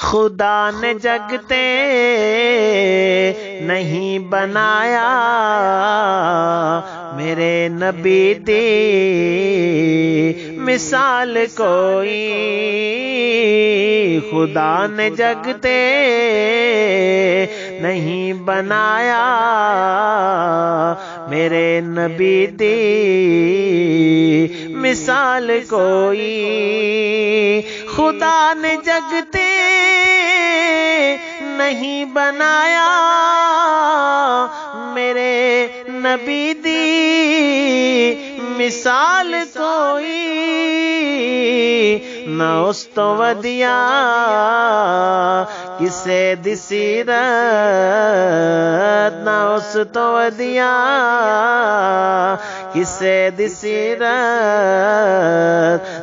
خدا نے جگتے نہیں بنایا میرے نبی دی مثال کوئی، خدا نے جگتے نہیں بنایا میرے نبی دی مثال کوئی، خدا نے جگتے نہیں بنایا میرے نبی دی مثال کوئی، نہ اس تو ودیا کسے دی سیرت، نہ اس تو ودیا کسے دی سیرت،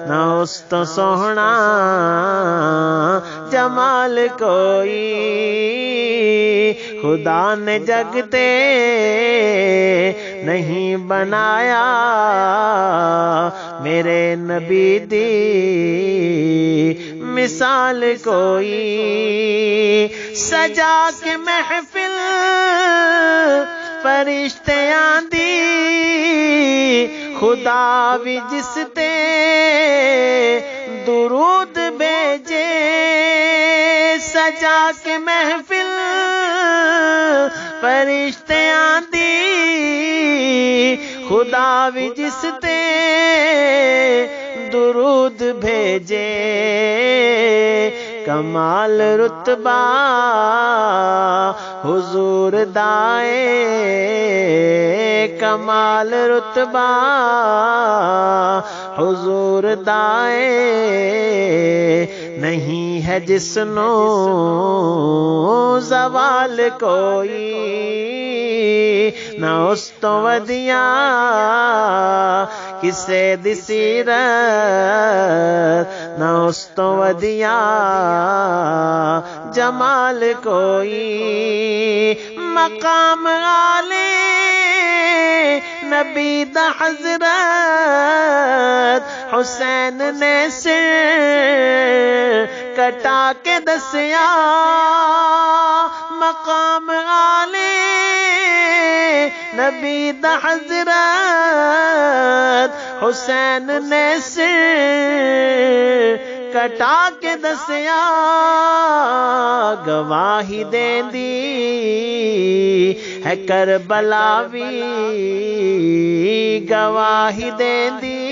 نہ اس تو سوہنا جمال کوئی، خدا نے جگتے نہیں بنایا میرے نبی دی مثال کوئی، سجا کے محفل فرشتے آندی خدا بھی جس تے درود بھیجے، سجا کے محفل فرشتے آندی خدا بھی جس تے درود بھیجے، کمال رتبہ حضور دائے، کمال رتبہ حضور دائے، نہیں ہے جسنو زوال کوئی، نہ اس تو ودیا کسے دی سیرت، نہ اس تو ودیا جمال کوئی، مقام عالی نبی دا حضرت حسین نے سر کٹا کے دسیا، مقام عالی نبی دا حضرت حسین نے سر کٹا کے دسیا، گواہی دیندی ہے کربلا وی، گواہی دیندی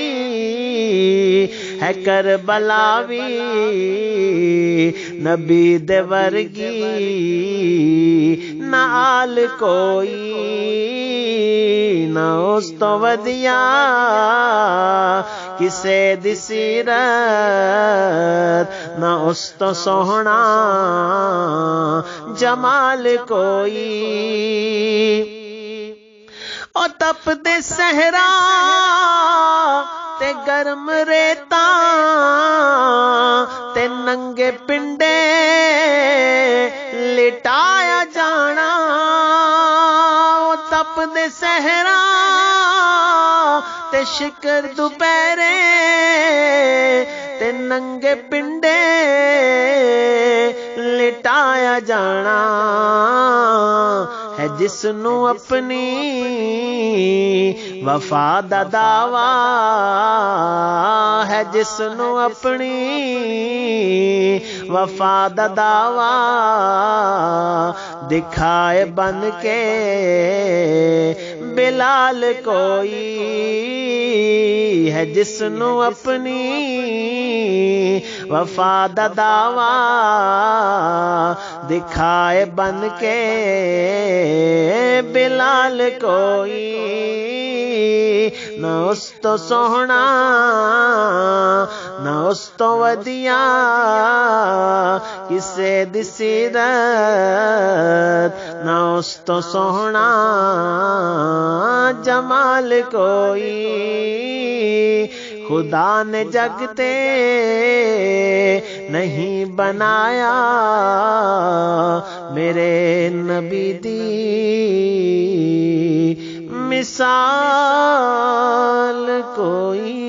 ہے کربلا وی، نبی دے ورگی نہ آل کوئی، نہ اس تو ودیا کسے دی سیرت، نہ اس تو سوہنا جمال کوئی، او تپ دے صحرا تے گرم ریتا تے ننگے پنڈے لٹایا جانا، او تپ دے صحرا تے شکر دوپہرے تے ننگے پنڈے لٹایا جانا، ہے جس نو اپنی وفا دا دعویٰ، ہے جس نو اپنی وفا دا دعویٰ، دکھائے بن کے بلال کوئی، ہے جس نو اپنی وفا دا دعویٰ، دکھائے بن کے بلال کوئی، نہ اس تو سوہنا نہ اس تو ودیا کسے دی سیرت، نہ اس تو سوہنا جمال کوئی، خدا نے جگتے نہیں بنایا میرے نبی دی مثال کوئی۔